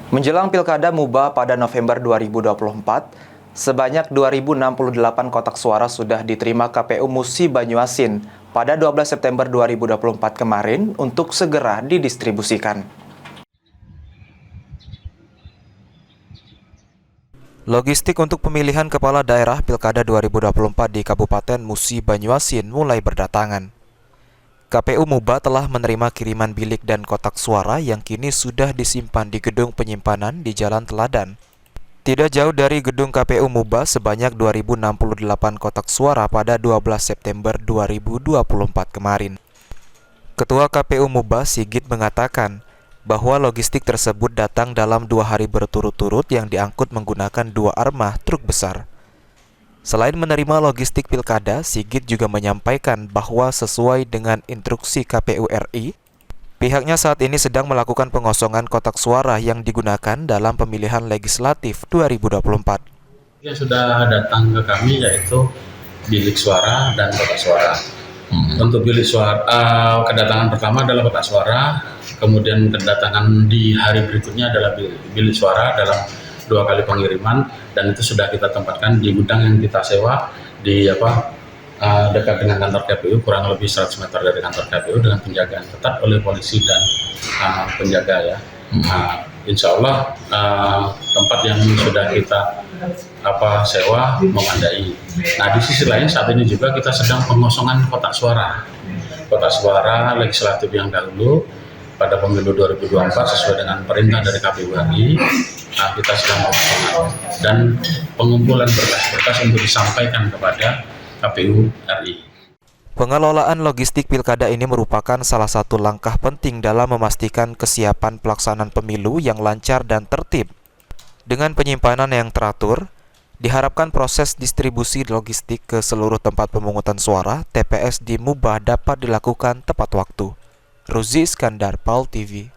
Menjelang Pilkada Muba pada November 2024, sebanyak 2.068 kotak suara sudah diterima KPU Musi Banyuasin pada 12 September 2024 kemarin untuk segera didistribusikan. Logistik untuk pemilihan kepala daerah Pilkada 2024 di Kabupaten Musi Banyuasin mulai berdatangan. KPU Muba telah menerima kiriman bilik dan kotak suara yang kini sudah disimpan di gedung penyimpanan di Jalan Teladan. Tidak jauh dari gedung KPU Muba sebanyak 2.068 kotak suara pada 12 September 2024 kemarin. Ketua KPU Muba Sigit mengatakan bahwa logistik tersebut datang dalam 2 hari berturut-turut yang diangkut menggunakan 2 armah truk besar. Selain menerima logistik pilkada, Sigit juga menyampaikan bahwa sesuai dengan instruksi KPU RI, pihaknya saat ini sedang melakukan pengosongan kotak suara yang digunakan dalam pemilihan legislatif 2024. Yang sudah datang ke kami yaitu bilik suara dan kotak suara. Untuk bilik suara, kedatangan pertama adalah kotak suara, kemudian kedatangan di hari berikutnya adalah bilik suara dalam 2 kali pengiriman, dan itu sudah kita tempatkan di gudang yang kita sewa di dekat dengan kantor KPU, kurang lebih 100 meter dari kantor KPU dengan penjagaan ketat oleh polisi dan penjaga ya. Insya Allah tempat yang sudah kita sewa memadai. Nah, di sisi lain saat ini juga kita sedang pengosongan kotak suara legislatif yang dahulu pada pemilu 2024 sesuai dengan perintah dari KPU RI. Kita sedang mengosongkan dan pengumpulan berkas-berkas untuk disampaikan kepada KPU RI. Pengelolaan logistik pilkada ini merupakan salah satu langkah penting dalam memastikan kesiapan pelaksanaan pemilu yang lancar dan tertib. Dengan penyimpanan yang teratur, diharapkan proses distribusi logistik ke seluruh tempat pemungutan suara TPS di Muba dapat dilakukan tepat waktu. Ruzi Iskandar, PAL TV.